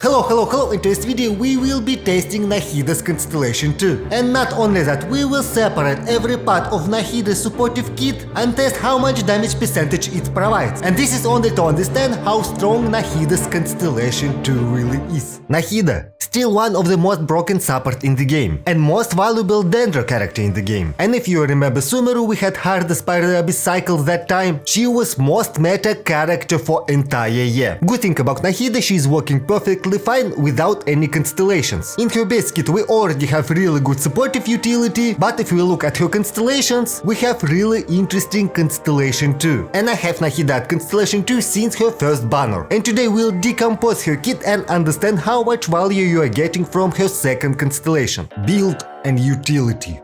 Hello, in today's video we will be testing Nahida's Constellation 2. And not only that, we will separate every part of Nahida's supportive kit and test how much damage percentage it provides. And this is only to understand how strong Nahida's Constellation 2 really is. Nahida, still one of the most broken support in the game, and most valuable Dendro character in the game. And if you remember Sumeru, we had hardest Spiral Abyss cycle that time, she was most meta character for entire year. Good thing about Nahida, she is working perfectly fine without any constellations. In her base kit we already have really good supportive utility, but if we look at her constellations, we have really interesting constellation too. And I have Nahida at Constellation 2 since her first banner. And today we'll decompose her kit and understand how much value you are getting from her second constellation, build and utility.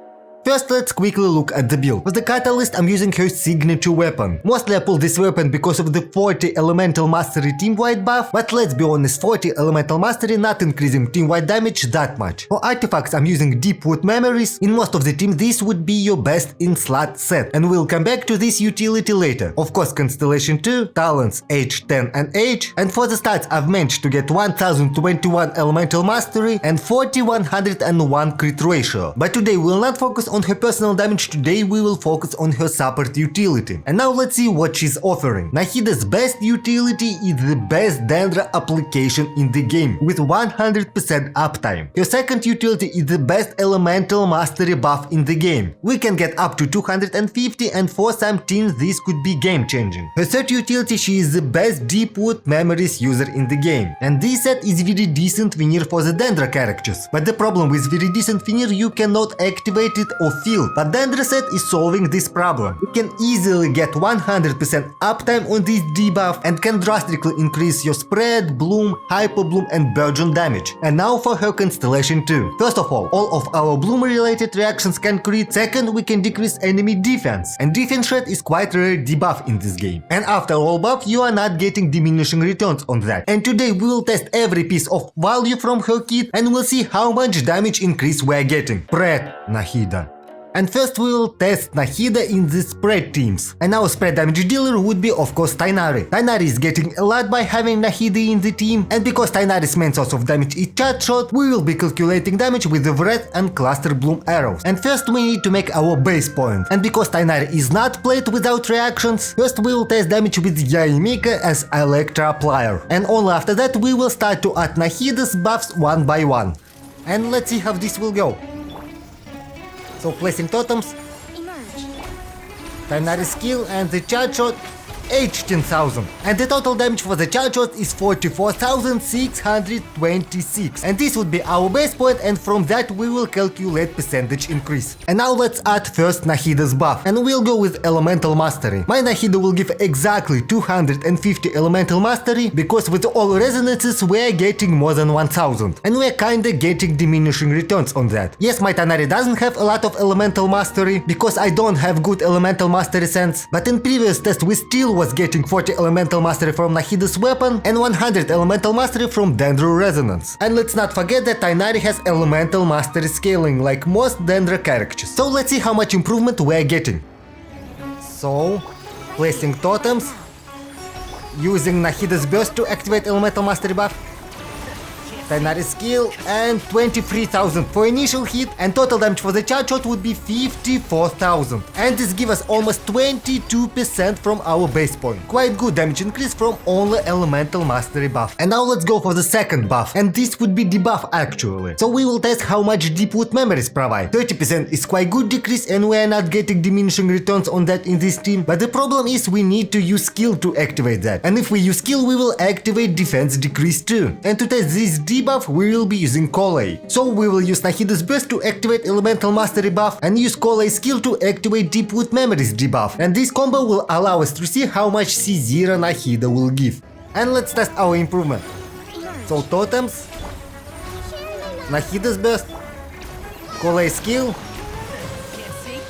First, let's quickly look at the build. For the Catalyst, I'm using her signature weapon. Mostly I pulled this weapon because of the 40 Elemental Mastery team-wide buff, but let's be honest, 40 Elemental Mastery not increasing team-wide damage that much. For artifacts, I'm using Deep-Wood Memories. In most of the team, this would be your best in-slot set, and we'll come back to this utility later. Of course, Constellation 2, Talents Age 10 and Age, and for the stats, I've managed to get 1021 Elemental Mastery and 4101 crit ratio. But today we'll not focus on her personal damage, today we will focus on her support utility. And now let's see what she's offering. Nahida's best utility is the best Dendro application in the game, with 100% uptime. Her second utility is the best Elemental Mastery buff in the game. We can get up to 250, and for some teams this could be game changing. Her third utility, she is the best Deep-Wood Memories user in the game. And this set is very decent veneer for the Dendro characters. But the problem with very decent veneer, you cannot activate it or field, but Dendro set is solving this problem. You can easily get 100% uptime on this debuff and can drastically increase your spread, bloom, hyperbloom and burgeon damage. And now for her constellation 2. First of all of our bloom related reactions can crit. Second, we can decrease enemy defense. And defense shred is quite rare debuff in this game. And after all buff, you are not getting diminishing returns on that. And today we will test every piece of value from her kit and we'll see how much damage increase we are getting. Spread Nahida. And first we will test Nahida in the spread teams. And our spread damage dealer would be of course Tighnari. Tighnari is getting a lot by having Nahida in the team, and because Tighnari's main source of damage is charge shot, we will be calculating damage with the Wrath and Cluster Bloom arrows. And first we need to make our base point. And because Tighnari is not played without reactions, first we will test damage with Yaimika as Electra Applier. And only after that we will start to add Nahida's buffs one by one. And let's see how this will go. So placing totems, Tighnari skill and the charge shot, 18,000. And the total damage for the charge shot is 44,626. And this would be our base point, and from that we will calculate percentage increase. And now let's add first Nahida's buff, and we'll go with Elemental Mastery. My Nahida will give exactly 250 Elemental Mastery, because with all resonances we are getting more than 1000. And we are kinda getting diminishing returns on that. Yes, my Tighnari doesn't have a lot of Elemental Mastery, because I don't have good Elemental Mastery sense, but in previous test we still was getting 40 Elemental Mastery from Nahida's weapon and 100 Elemental Mastery from Dendro Resonance. And let's not forget that Tighnari has Elemental Mastery scaling like most Dendro characters. So let's see how much improvement we are getting. So, placing totems, using Nahida's burst to activate Elemental Mastery buff, Tighnari skill, and 23,000 for initial hit, and total damage for the charge shot would be 54,000. And this gives us almost 22% from our base point. Quite good damage increase from only Elemental Mastery buff. And now let's go for the second buff, and this would be debuff actually. So we will test how much Deep-Wood Memories provide. 30% is quite good decrease, and we are not getting diminishing returns on that in this team. But the problem is we need to use skill to activate that. And if we use skill, we will activate defense decrease too. And to test this debuff, we will be using Collei. So we will use Nahida's burst to activate Elemental Mastery buff and use Collei's skill to activate Deep-Wood Memories debuff. And this combo will allow us to see how much C0 Nahida will give. And let's test our improvement. So totems, Nahida's burst, Collei's skill,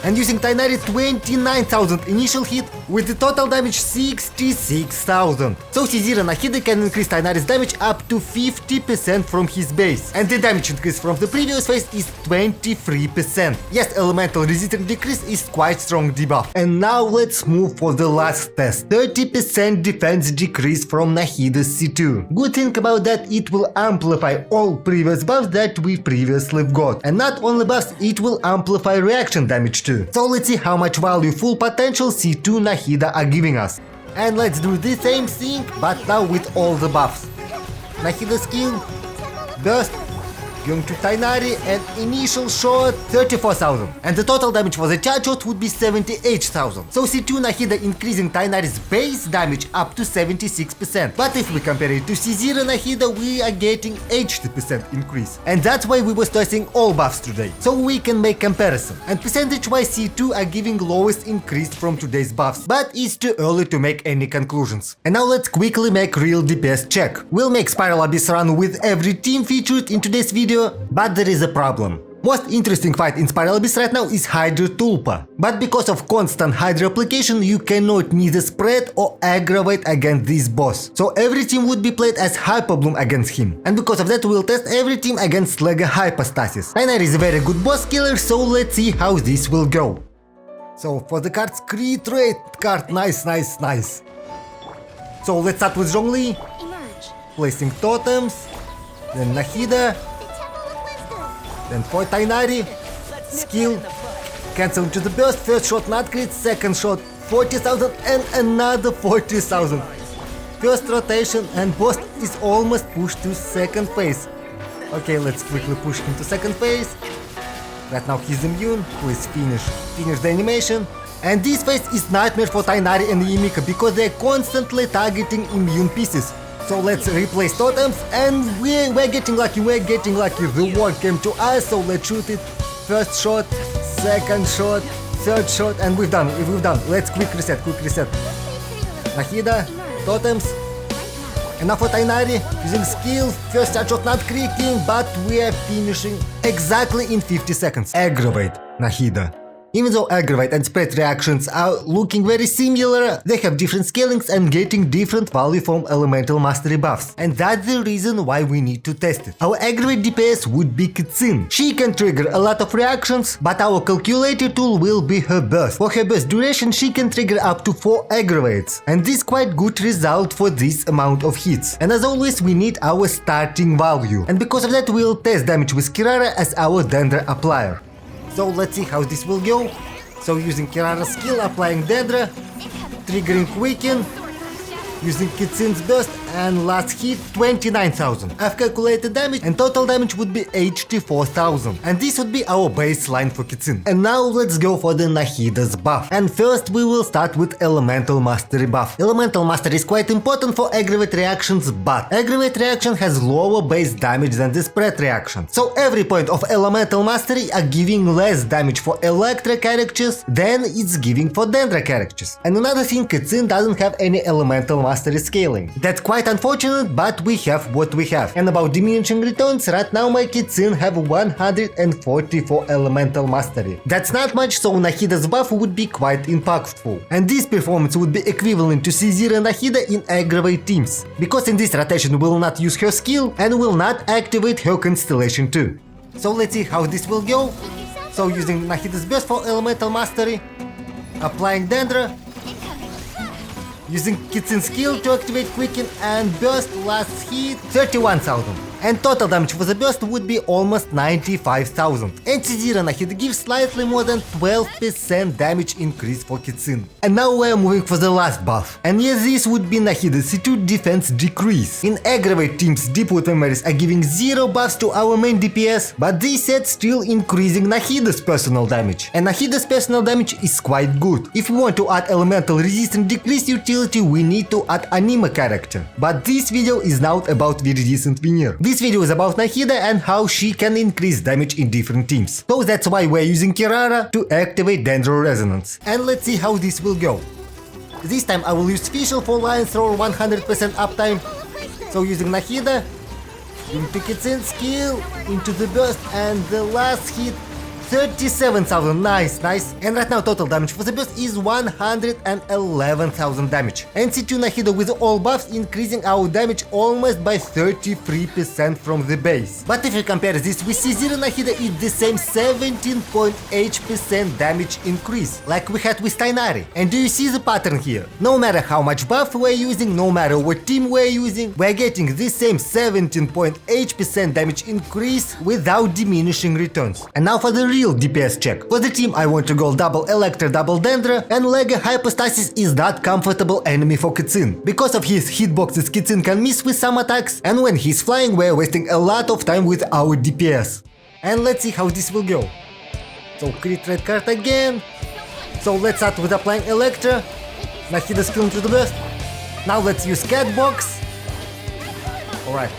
and using Tighnari 29,000 initial hit, with the total damage 66,000. So C0 Nahida can increase Tighnari's damage up to 50% from his base, and the damage increase from the previous phase is 23%. Yes, elemental resistance decrease is quite strong debuff. And now let's move for the last test. 30% defense decrease from Nahida C2. Good thing about that, it will amplify all previous buffs that we previously got. And not only buffs, it will amplify reaction damage too. So let's see how much value full potential C2 Nahida are giving us. And let's do the same thing, but now with all the buffs. Nahida skill, burst, going to Tighnari, and initial shot 34,000. And the total damage for the charge shot would be 78,000. So C2 Nahida increasing Tighnari's base damage up to 76%. But if we compare it to C0 Nahida, we are getting 80% increase. And that's why we was testing all buffs today, so we can make comparison. And percentage wise, C2 are giving lowest increase from today's buffs, but it's too early to make any conclusions. And now let's quickly make real DPS check. We'll make Spiral Abyss run with every team featured in today's video, but there is a problem. Most interesting fight in Spiral Abyss right now is Hydra Tulpa, but because of constant Hydra application you cannot neither spread or aggravate against this boss. So every team would be played as Hyperbloom against him, and because of that we'll test every team against Lega Hypostasis. Tighnari is a very good boss killer, so let's see how this will go. So for the cards, Creed Raid card, nice. So let's start with Zhongli, placing totems, then Nahida, then for Tighnari, skill, cancel into the burst, first shot not crit, second shot 40,000 and another 40,000. First rotation and boss is almost pushed to second phase. Okay, let's quickly push him to second phase. Right now he's immune, please finish the animation. And this phase is nightmare for Tighnari and Yimika because they're constantly targeting immune pieces. So let's replace totems, and we're getting lucky, the ward came to us, so let's shoot it. First shot, second shot, third shot, and we've done. Let's quick reset. Nahida, totems, and now for Tighnari, using skill, first charge shot not creaking, but we are finishing exactly in 50 seconds. Aggravate Nahida. Even though Aggravate and Spread reactions are looking very similar, they have different scalings and getting different value from elemental mastery buffs. And that's the reason why we need to test it. Our Aggravate DPS would be Kitsin. She can trigger a lot of reactions, but our calculator tool will be her burst. For her burst duration, she can trigger up to 4 aggravates. And this is quite good result for this amount of hits. And as always, we need our starting value. And because of that, we'll test damage with Kirara as our Dendra applier. So let's see how this will go. So using Kirara's skill, applying Dendra, triggering Quicken, using Kitsin's burst, and last hit 29,000. I've calculated damage, and total damage would be 84,000. And this would be our baseline for Kitsin. And now let's go for the Nahida's buff. And first we will start with Elemental Mastery buff. Elemental Mastery is quite important for Aggravate reactions, but Aggravate reaction has lower base damage than the Spread reaction. So every point of Elemental Mastery are giving less damage for Electra characters than it's giving for Dendra characters. And another thing, Kitsin doesn't have any Elemental Mastery scaling. That's quite unfortunate, but we have what we have. And about diminishing returns, right now my Kitsin have 144 Elemental Mastery. That's not much, so Nahida's buff would be quite impactful. And this performance would be equivalent to C0 Nahida in Aggravate teams, because in this rotation we will not use her skill and will not activate her Constellation too. So let's see how this will go. So using Nahida's burst for Elemental Mastery, applying Dendra, using Kitsin's skill to activate Quicken and burst, last hit 31,000. And total damage for the burst would be almost 95,000. And C0 Nahida gives slightly more than 12% damage increase for Kitsin. And now we are moving for the last buff. And yes, this would be Nahida C2 defense decrease. In Aggravate teams, Deepwood Memories are giving 0 buffs to our main DPS, but this set still increasing Nahida's personal damage. And Nahida's personal damage is quite good. If we want to add elemental resistance decrease utility, we need to add Anima character. But this video is not about Viridescent Veneer. This video is about Nahida and how she can increase damage in different teams. So that's why we're using Kirara to activate Dendro Resonance. And let's see how this will go. This time I will use Fischl for Lion Thrower 100% uptime. So using Nahida, into Kitsin skill, into the burst, and the last hit 37,000, nice. And right now total damage for the burst is 111,000 damage. And C2 Nahida with all buffs increasing our damage almost by 33% from the base. But if you compare this with C0 Nahida, it's the same 17.8% damage increase, like we had with Tainari. And do you see the pattern here? No matter how much buff we're using, no matter what team we're using, we're getting this same 17.8% damage increase without diminishing returns. And now for the real DPS check. For the team I want to go double Electra, double Dendra, and Lega Hypostasis is not comfortable enemy for Kitsin. Because of his hitboxes, Kitsin can miss with some attacks, and when he's flying we're wasting a lot of time with our DPS. And let's see how this will go. So crit red card again. So let's start with applying Electra. Nahida skill into the burst. Now let's use Catbox. Alright,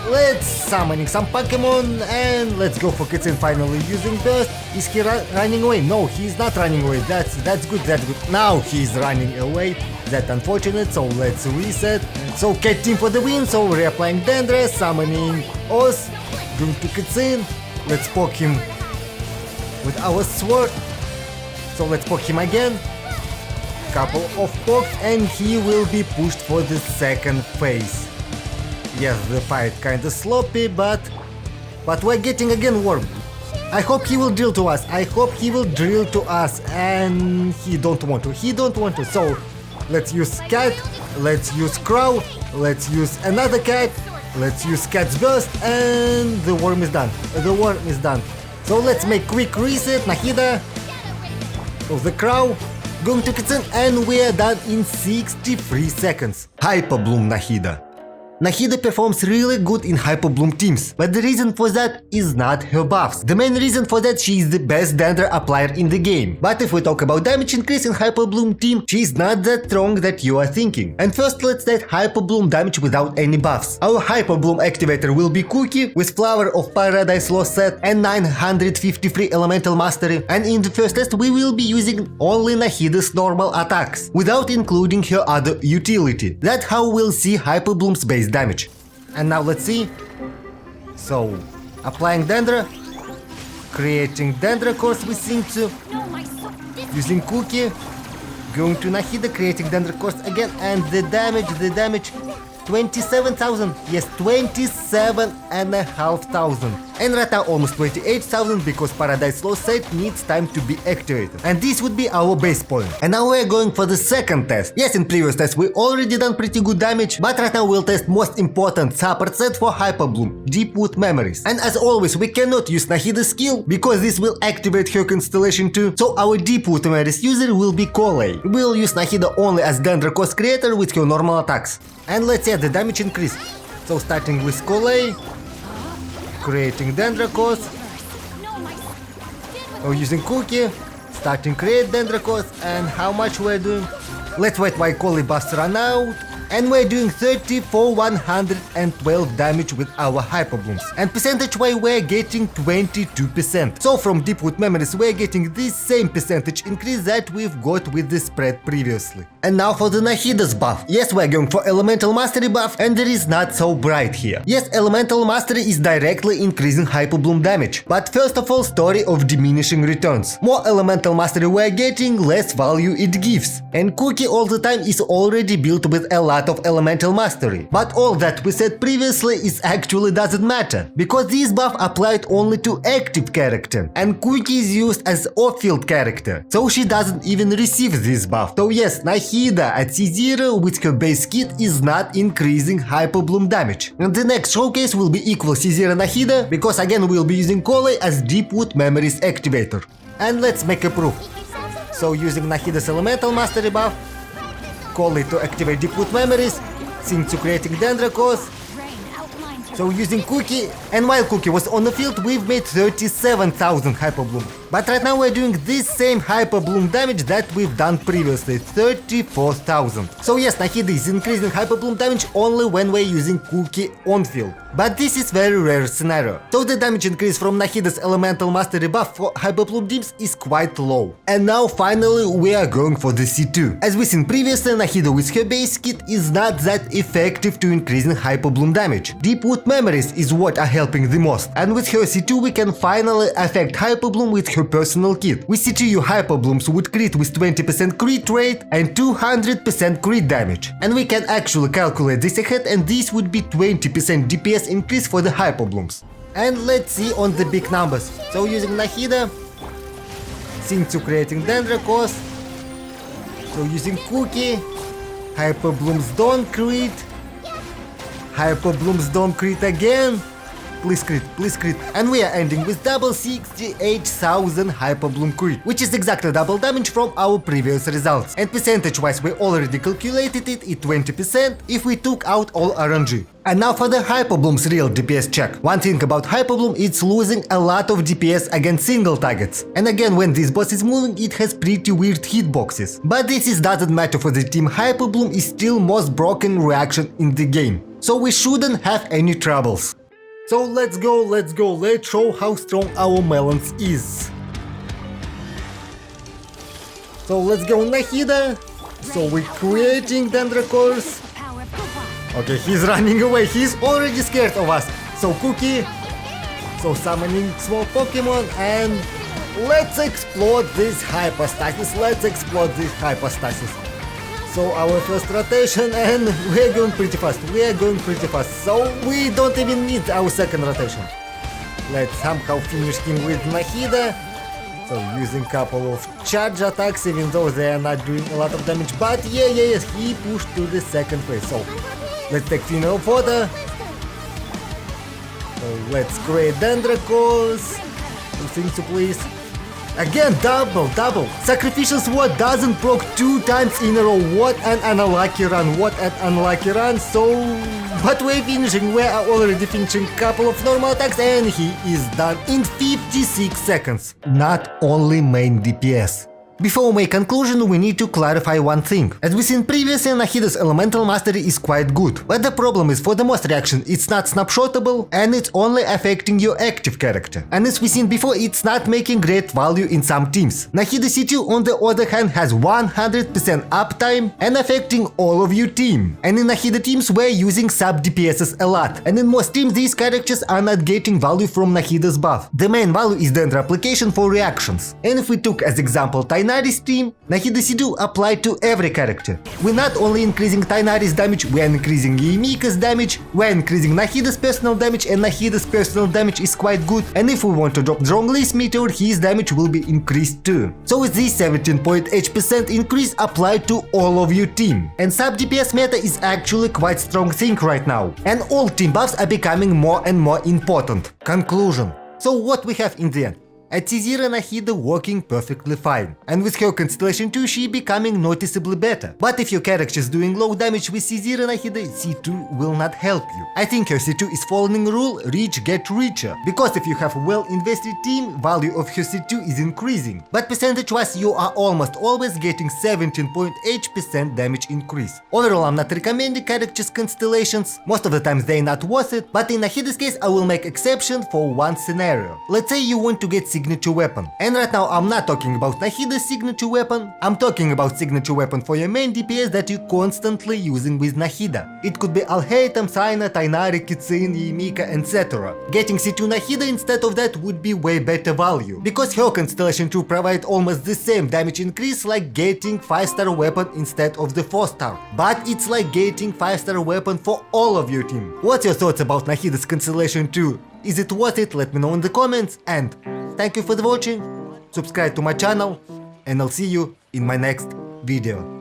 let's summoning some Pokemon and let's go for Kitsin finally using burst. Is he running away? No, he's not running away. That's good. Now he's running away. That's unfortunate, so let's reset. So Cat team for the win, so reapplying Dendra, summoning Oz, going to Kitsin. Let's poke him with our sword. So let's poke him again. Couple of pokes and he will be pushed for the second phase. Yes, the fight kinda sloppy, but we're getting again Worm. I hope he will drill to us. And he don't want to. So let's use Cat, let's use Crow, let's use another Cat, let's use Cat's burst, and the Worm is done. So let's make quick reset. Nahida of the Crow, going to Kitsin, and we are done in 63 seconds. Hyperbloom Nahida. Nahida performs really good in Hyperbloom teams, but the reason for that is not her buffs. The main reason for that, she is the best Dendra applier in the game. But if we talk about damage increase in Hyperbloom team, she is not that strong that you are thinking. And first let's test Hyperbloom damage without any buffs. Our Hyperbloom activator will be Cookie with Flower of Paradise Lost set and 953 Elemental Mastery, and in the first test we will be using only Nahida's normal attacks, without including her other utility. That's how we'll see Hyperbloom's base damage. And now let's see. So, applying Dendra, creating Dendra course with C2, using Cookie, going to Nahida, creating Dendra course again, and the damage, 27,000, yes, 27,500. And right now almost 28,000 because Paradise Lost set needs time to be activated. And this would be our base point. And now we're going for the second test. Yes, in previous tests we already done pretty good damage, but right now we'll test most important support set for Hyperbloom, Deepwood Memories. And as always, we cannot use Nahida's skill because this will activate her constellation too. So our Deepwood Memories user will be Kolei. We'll use Nahida only as Dendra cost creator with her normal attacks. And let's add the damage increase. So starting with Kolei, creating Dendra course, or using Cookie, starting create Dendra course, and how much we're doing. Let's wait while Kolei buffs run out. And we're doing 34,112 damage with our Hyperblooms. And percentage-wise we're getting 22%. So from Deepwood Memories we're getting this same percentage increase that we've got with the spread previously. And now for the Nahida's buff. Yes, we're going for Elemental Mastery buff, and it is not so bright here. Yes, Elemental Mastery is directly increasing Hyperbloom damage. But first of all, story of diminishing returns. More Elemental Mastery we're getting, less value it gives. And Cookie all the time is already built with a lot of Elemental Mastery. But all that we said previously is actually doesn't matter, because this buff applied only to active character, and Cookie is used as off-field character, so she doesn't even receive this buff. So yes, Nahida at C0 with her base kit is not increasing Hyperbloom damage. And the next showcase will be equal C0 Nahida, because again we'll be using Kolei as Deepwood Memories activator. And let's make a proof. So using Nahida's Elemental Mastery buff, Kolei to activate Deepwood Memories, C2 creating Dendra course. So using Cookie, and while Cookie was on the field, we've made 37,000 Hyperbloom. But right now we're doing this same Hyperbloom damage that we've done previously, 34,000. So yes, Nahida is increasing Hyperbloom damage only when we're using Cookie on field. But this is very rare scenario, so the damage increase from Nahida's elemental mastery buff for Hyperbloom teams is quite low. And now finally we are going for the C2. As we seen previously, Nahida with her base kit is not that effective to increasing Hyperbloom damage. Deepwood memories is what are helping the most, and with her C2 we can finally affect Hyperbloom with her personal kit. With C2 your Hyperblooms would crit with 20% crit rate and 200% crit damage. And we can actually calculate this ahead, and this would be 20% DPS increase for the Hyperblooms. And let's see on the big numbers. So using Nahida, C2 creating Dendrocos, so using Cookie, Hyperblooms don't crit, Hyperblooms don't crit again, please crit, and we are ending with double 68,000 Hyperbloom crit, which is exactly double damage from our previous results, and percentage wise we already calculated it at 20% if we took out all RNG. And now for the Hyperbloom's real DPS check. One thing about Hyperbloom, it's losing a lot of DPS against single targets. And again, when this boss is moving, it has pretty weird hitboxes. But this doesn't matter for the team. Hyperbloom is still most broken reaction in the game, so we shouldn't have any troubles. So let's go, let's show how strong our melons is. So let's go Nahida. So we're creating Dendrocores. Okay, he's running away, he's already scared of us. So Cookie, so summoning small Pokemon, and let's explode this hypostasis, So our first rotation, and we're going pretty fast, so we don't even need our second rotation. Let's somehow finish him with Nahida. So using couple of charge attacks, even though they are not doing a lot of damage, but yes, he pushed to the second phase. So let's take funeral photo. So let's create Dendrocos. Two things to please. Again, double. Sacrificial Sword doesn't proc 2 times in a row. What an unlucky run. So, but we're finishing. We are already finishing couple of normal attacks, and he is done in 56 seconds. Not only main DPS. Before we make conclusion, we need to clarify one thing. As we seen previously, Nahida's elemental mastery is quite good, but the problem is for the most reaction it's not snapshotable and it's only affecting your active character. And as we seen before, it's not making great value in some teams. Nahida C2 on the other hand has 100% uptime and affecting all of your team. And in Nahida teams we're using sub DPSs a lot, and in most teams these characters are not getting value from Nahida's buff. The main value is Dendro application for reactions. And if we took as example Tainari's team, Nahida C2 applied to every character. We're not only increasing Tainari's damage, we are increasing Yumika's damage, we are increasing Nahida's personal damage, and Nahida's personal damage is quite good, and if we want to drop Zhongli's meteor, his damage will be increased too. So with this 17.8% increase applied to all of your team. And sub DPS meta is actually quite strong thing right now, and all team buffs are becoming more and more important. Conclusion. So what we have in the end? At C0 Nahida working perfectly fine, and with her Constellation 2 she becoming noticeably better. But if your character is doing low damage with C0 Nahida, C2 will not help you. I think her C2 is following rule rich get richer, because if you have a well invested team, value of her C2 is increasing. But percentage wise you are almost always getting 17.8% damage increase. Overall I'm not recommending characters constellations, most of the times they're not worth it, but in Nahida's case I will make exception for one scenario. Let's say you want to get signature weapon. And right now I'm not talking about Nahida's signature weapon, I'm talking about signature weapon for your main DPS that you're constantly using with Nahida. It could be Alhaitham, Saina, Tainari, Kitsin, Yimika, etc. Getting C2 Nahida instead of that would be way better value, because her Constellation 2 provides almost the same damage increase like getting 5-star weapon instead of the 4-star. But it's like getting 5-star weapon for all of your team. What's your thoughts about Nahida's Constellation 2? Is it worth it? Let me know in the comments, and thank you for watching, subscribe to my channel, and I'll see you in my next video.